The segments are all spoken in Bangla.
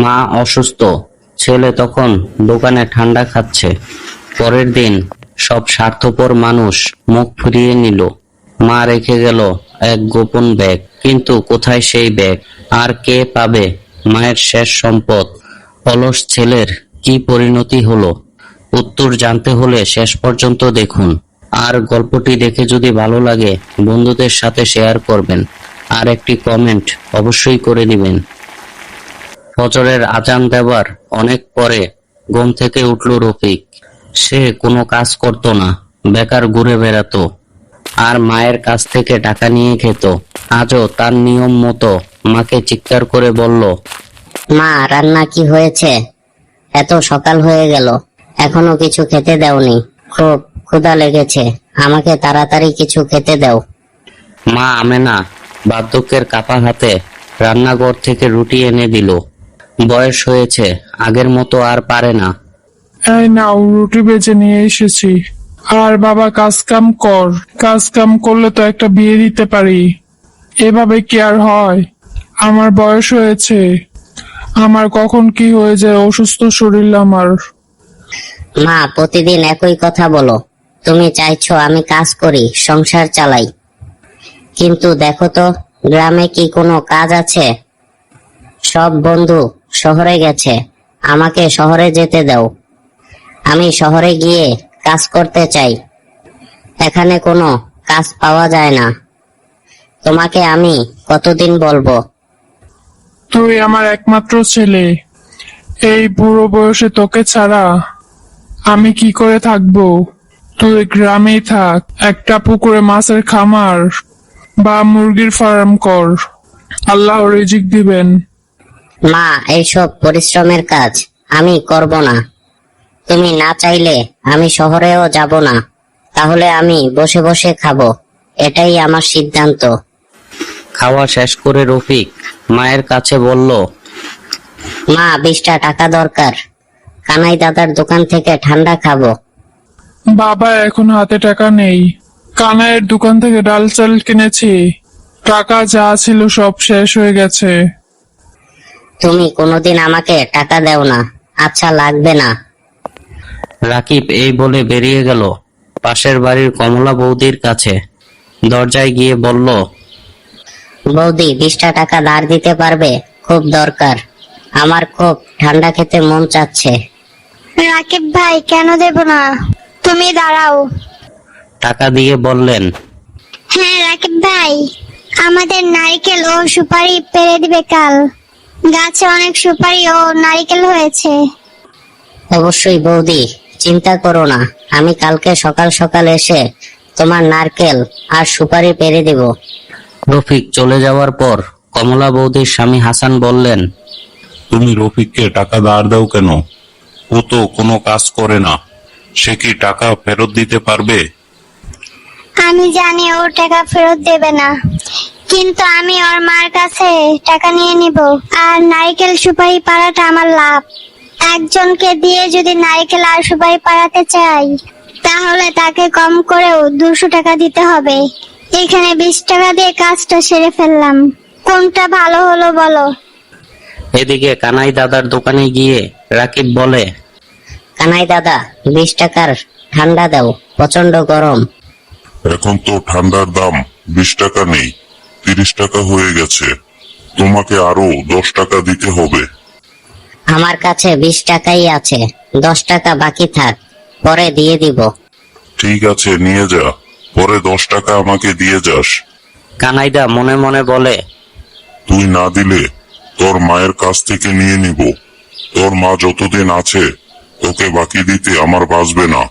মা অসুস্থ, ছেলে তখন দোকানে ঠান্ডা খাচ্ছে। পরের দিন সব স্বার্থপর মানুষ মুখ ফিরিয়ে নিল। মা রেখে গেল এক গোপন ব্যাগ, কিন্তু কোথায় সেই ব্যাগ, আর কে পাবে মায়ের শেষ সম্পদ? অলস ছেলের কি পরিণতি হলো? উত্তর জানতে হলে শেষ পর্যন্ত দেখুন। আর গল্পটি দেখে যদি ভালো লাগে বন্ধুদের সাথে শেয়ার করবেন, আর একটি কমেন্ট অবশ্যই করে দিবেন। ফজরের আজান দেওয়ার অনেক পরে ঘুম থেকে উঠল রফিক। সে কোনো কাজ করত না, বেকার ঘুরে বেড়াতো আর মায়ের কাছ থেকে টাকা নিয়ে খেত। আজও তার নিয়ম মতো মাকে চিৎকার করে বলল, মা, রান্না কি হয়েছে? এত সকাল হয়ে গেল, এখনো কিছু খেতে দাওনি। খুব ক্ষুধা লেগেছে, আমাকে তাড়াতাড়ি কিছু খেতে দাও। মা আমেনা বার্ধক্যের কাপা হাতে রান্নাঘর থেকে রুটি এনে দিল। বয়স হয়েছে, আগের মতো আর পারে না। এই নাও, রুটি বেজে নিয়ে এসেছি। আর বাবা, কাজ কাম কর। কাজ কাম করলে তো একটা বিয়ে দিতে পারি। এভাবে কি আর হয়? আমার বয়স হয়েছে, আমার কখন কি হয়ে যায়, অসুস্থ শরীর আমার। মা, প্রতিদিন একই কথা বলো। তুমি চাইছো আমি কাজ করি, সংসার চালাই, কিন্তু দেখো তো গ্রামে কি কোনো কাজ আছে? সব বন্ধু শহরে গেছে, আমাকে শহরে যেতে দাও। আমি শহরে গিয়ে কাজ করতে চাই। এখানে কোনো কাজ পাওয়া যায় না। তোমাকে আমি কতদিন বলবো? তুই আমার একমাত্র ছেলে, এই বুড়ো বয়সে তোকে ছাড়া আমি কি করে থাকবো? তুই গ্রামেই থাক, একটা পুকুরে মাছের খামার বা মুরগির ফার্ম কর, আল্লাহ রিজিক দিবেন। মা, এইসব পরিশ্রমের কাজ আমি করব না। তুমি না চাইলে আমি শহরেও যাব না। তাহলে আমি বসে বসে খাবো, এটাই আমার সিদ্ধান্ত। খাওয়া শেষ করে রফিক মায়ের কাছে বলল, মা, 20টা টাকা দরকার, কানাই দাদার দোকান থেকে ঠান্ডা খাবো। বাবা, এখন হাতে টাকা নেই। কানাইয়ের দোকান থেকে ডাল চাল কিনেছি, টাকা যা ছিল সব শেষ হয়ে গেছে। তুমি কোনোদিন আমাকে টাকা দাও না। আচ্ছা, লাগবে না। রাকিব এই বলে বেরিয়ে গেল পাশের বাড়ির কমলা বৌদির কাছে। দরজায় গিয়ে বলল, বৌদি, 20টা টাকা ধার দিতে পারবে? খুব দরকার, আমার খুব ঠান্ডা খেতে মন চাচ্ছে। রাকিব ভাই, কেন দেব না? তুমি দাঁড়াও। টাকা দিয়ে বললেন, হ্যাঁ রাকিব ভাই, আমাদের নারকেল ও সুপারি পেরে দিবে কাল। গাছে অনেক সুপারি ও নারকেল হয়েছে। অবশ্যই বৌদি, চিন্তা করো না, আমি কালকে সকাল সকাল এসে তোমার নারকেল আর সুপারি পেরে দেব। রফিক চলে যাওয়ার পর কমলা বৌদির স্বামী হাসান বললেন, তুমি রফিককে টাকা ধার দাও কেন? ও তো কোনো কাজ করে না, সে কি টাকা ফেরত দিতে পারবে? আমি জানি ও টাকা ফেরত দেবে না, কিন্তু আমি ওর মার কাছে টাকা নিয়ে নিব। আর নারকেল সুপারি পাড়াটা আমার লাভ। একজনকে দিয়ে যদি নারকেল আর সুপারি পাড়াতে চাই, তাহলে তাকে কম করেও 200 টাকা দিতে হবে। এখানে 20 টাকা দিয়ে কাজটা সেরে ফেললাম। কোনটা ভালো হলো বলো? এদিকে কানাই দাদার দোকানে গিয়ে রাকিব বলে, কানাই দাদা, 20 টাকার ঠান্ডা দাও, প্রচন্ড গরম। এখন তো ঠান্ডার দাম 20 টাকা নেই, 30 টাকা হয়ে গেছে। তোমাকে আরো 10 টাকা দিতে হবে। আমার কাছে 20 টাকাই আছে, 10 টাকা বাকি থাক, পরে দিয়ে দিব। ঠিক আছে, নিয়ে যা, পরে 10 টাকা আমাকে দিয়ে যাস। কানাইদা মনে মনে বলে, তুই না দিলে তোর মায়ের কাছ থেকে নিয়ে নিব। তোর মা যতদিন আছে তোকে বাকি দিতে আমার বাঁচবে না।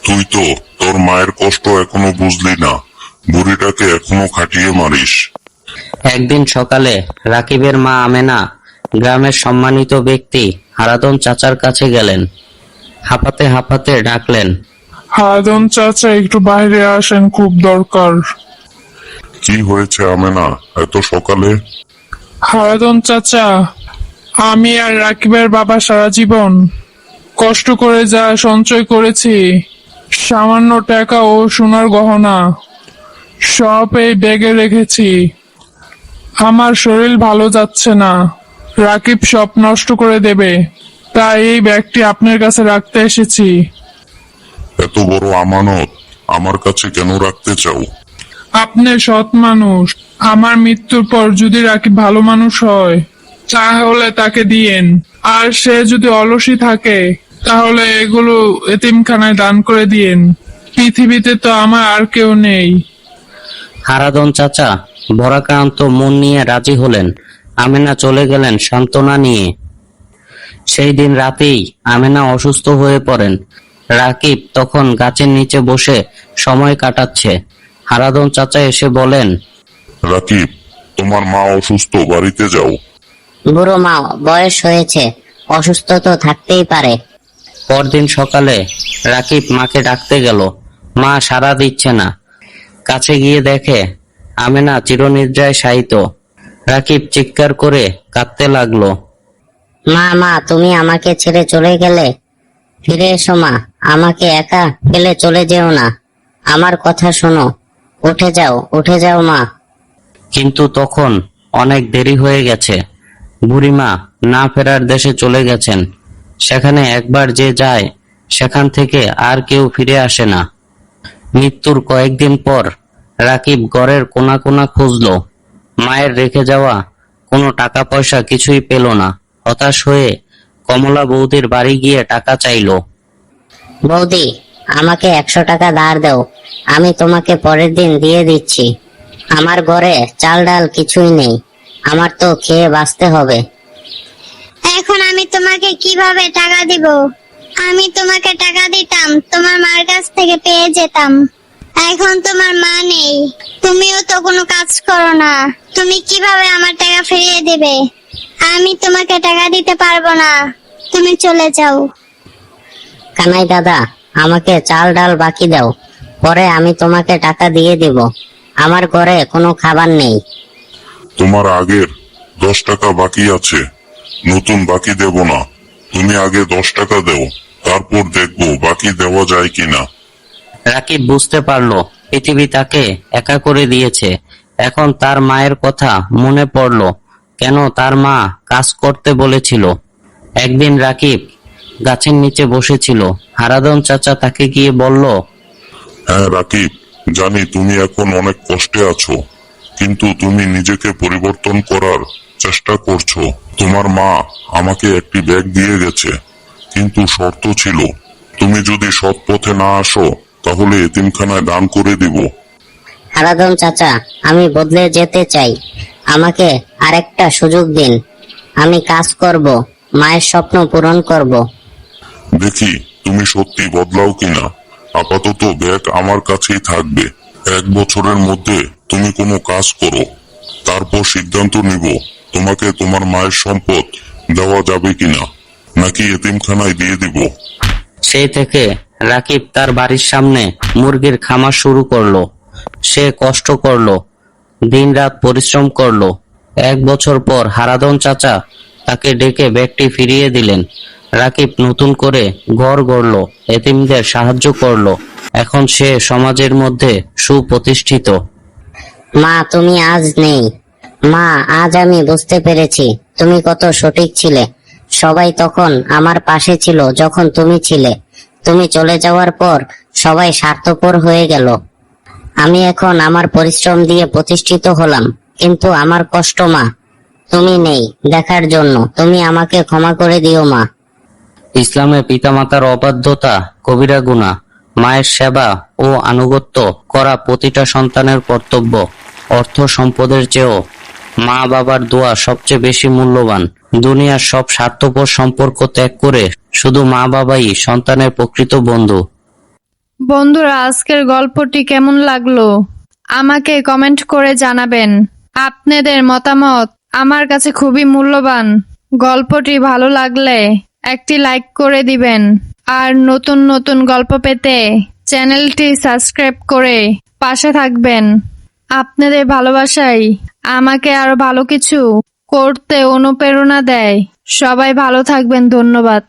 তুই তো তোর মায়ের কষ্ট এখনো বুঝলি না, বুড়িটাকে এখনো খাটিয়ে মারিস। একদিন সকালে রাকিবের মা আমেনা গ্রামের সম্মানিত ব্যক্তি হারাদন চাচার কাছে গেলেন। হাঁপাতে হাঁপাতে ডাকলেন, হারাধন চাচা, একটু বাইরে আসেন, খুব দরকার। কি হয়েছে আমেনা, এত সকালে? হারাধন চাচা, আমি আর রাকিবের বাবা সারা জীবন কষ্ট করে যা সঞ্চয় করেছি, সামান্য টাকা ও সোনার গহনা, সব এই ব্যাগে রেখেছি। আমার শরীর ভালো যাচ্ছে না, রাকিব সব নষ্ট করে দেবে, তাই এই ব্যাগটি আপনার কাছে রাখতে এসেছি। এত বড় আমানত আমার কাছে কেন রাখতে চাও? আপনি সৎ মানুষ, আমার মৃত্যুর পর যদি রাকিব ভালো মানুষ হয় তাহলে তাকে দিয়েন, আর সে যদি অলসী থাকে তাহলে এগুলো এতিমখানায় দান করে দিয়েন। পৃথিবীতে তো আমার আর কেউ নেই। হারাধন চাচা ভরাক্রান্ত মন নিয়ে রাজি হলেন। আমেনা চলে গেলেন সান্ত্বনা নিয়ে। সেই দিন রাতেই আমেনা অসুস্থ হয়ে পড়েন। রাকিব তখন গাছের নিচে বসে সময় কাটাচ্ছে। হারাধন চাচা এসে বলেন, রাকিব, তোমার মা অসুস্থ, বাড়িতে যাও। বুড়ো মা বয়স হয়েছে, অসুস্থ তো থাকতেই পারে। পরদিন সকালে রাকিব মাকে ডাকতে গেল। মা সাড়া দিচ্ছে না। কাছে গিয়ে দেখে আমেনা চিরনিদ্রায় শায়িত। রাকিব চিৎকার করে কাঁদতে লাগলো। মা মা তুমি আমাকে ছেড়ে চলে গেলে, ফিরে এসো মা, আমাকে একা ফেলে চলে যেও না, আমার কথা শোনো, উঠে যাও মা। কিন্তু তখন অনেক দেরি হয়ে গেছে। বুড়িমা না ফেরার দেশে চলে গেছেন। সেখানে একবার যে যায় সেখান থেকে আর কেউ ফিরে আসে না। মৃত্যুর কয়েকদিন পর রাকিব ঘরের কোনা কোনা খুঁজলো। মায়ের রেখে যাওয়া কোনো টাকা পয়সা কিছুই পেল না। হতাশ হয়ে কমলা বৌদির বাড়ি গিয়ে টাকা চাইলো। বৌদি, আমাকে 100 টাকা ধার দাও, আমি তোমাকে পরের দিন দিয়ে দিচ্ছি। আমার ঘরে চাল ডাল কিছুই নেই, আমার তো খেয়ে বাঁচতে হবে। এখন আমি তোমাকে কিভাবে টাকা দিব? আমি তোমাকে টাকা দিতাম তোমার মার কাছ থেকে পেয়ে যেতাম। এখন তোমার মা নেই, তুমিও তো কোনো কাজ করো না, তুমি কিভাবে আমার টাকা ফিরিয়ে দেবে? আমি তোমাকে টাকা দিতে পারবো না, তুমি চলে যাও। কানাই দাদা, আমাকে চাল ডাল বাকি দাও, পরে আমি তোমাকে টাকা দিয়ে দিব। আমার ঘরে কোনো খাবার নেই। তোমার আগের 10 টাকা বাকি আছে, নতুন বাকি দেব না। তুমি আগে 10 টাকা দাও, তারপর দেখবো বাকি দেওয়া যায় কিনা। রাকিব বুঝতে পারলো পৃথিবী তাকে একা করে দিয়েছে। এখন তার মায়ের কথা মনে পড়লো, কেন তার মা কাজ করতে বলেছিল। একদিন রাকিব গাছের নিচে বসেছিল। হারাধন চাচা তাকে গিয়ে বলল, হ্যাঁ রাকিব, জানি তুমি এখন অনেক কষ্টে আছো, কিন্তু তুমি নিজেকে পরিবর্তন করার চেষ্টা করছো। তোমার মা আমাকে একটি ব্যাগ দিয়ে গেছে, কিন্তু শর্ত ছিল, তুমি যদি সৎ পথে না আসো তাহলে এতিমখানায় দান করে দিব। হারাধন চাচা, আমি বদলে যেতে চাই, আমাকে আরেকটা সুযোগ দিন। আমি কাজ করব, মায়ের স্বপ্ন পূরণ করব। দেখি তুমি সত্যি বদলাও কিনা। আপাতত ব্যাগ আমার কাছেই থাকবে। 1 বছরের মধ্যে তুমি কোনো কাজ করো, তারপর সিদ্ধান্ত নিব তোমাকে তোমার মায়ের সম্পদ দেওয়া যাবে কিনা, নাকি এতিমখানায় দিয়ে দিব। সেই থেকে রাকিব তার বাড়ির সামনে মুরগির খামার শুরু করলো। সে কষ্ট করলো, দিনরাত পরিশ্রম করলো। 1 বছর পর হারাধন চাচা তাকে ডেকে ব্যাগটি ফিরিয়ে দিলেন। রাকিব নতুন করে ঘর গড়লো, এতিমদের সাহায্য করলো। এখন সে সমাজের মধ্যে সুপ্রতিষ্ঠিত। মা তুমি আজ নেই, মা আজ আমি বুঝতে পেরেছি তুমি কত সঠিক ছিলে। সবাই তখন আমার পাশে ছিল যখন তুমি ছিলে, তুমি চলে যাওয়ার পর সবাই স্বার্থপর হয়ে গেল। আমি এখন আমার পরিশ্রম দিয়ে প্রতিষ্ঠিত হলাম, কিন্তু আমার কষ্ট মা তুমি নেই দেখার জন্য। তুমি আমাকে ক্ষমা করে দিও মা। ইসলামে পিতামাতার অবাধ্যতা কবিরা গুনাহ। মায়ের সেবা ও আনুগত্য করা প্রতিটা সন্তানের কর্তব্য। অর্থ সম্পদের চেয়েও মা বাবার দোয়া সবচেয়ে বেশি মূল্যবান। দুনিয়ার সব স্বার্থপর সম্পর্ক ত্যাগ করে শুধু মা বাবাই সন্তানের প্রকৃত বন্ধু। বন্ধুরা, আজকের গল্পটি কেমন লাগলো আমাকে কমেন্ট করে জানাবেন। আপনাদের মতামত আমার কাছে খুবই মূল্যবান। গল্পটি ভালো লাগলে একটি লাইক করে দিবেন, আর নতুন নতুন গল্প পেতে চ্যানেলটি সাবস্ক্রাইব করে পাশে থাকবেন। আপনাদের ভালোবাসাই আমাকে আরো ভালো কিছু করতে অনুপ্রেরণা দেয়। সবাই ভালো থাকবেন, ধন্যবাদ।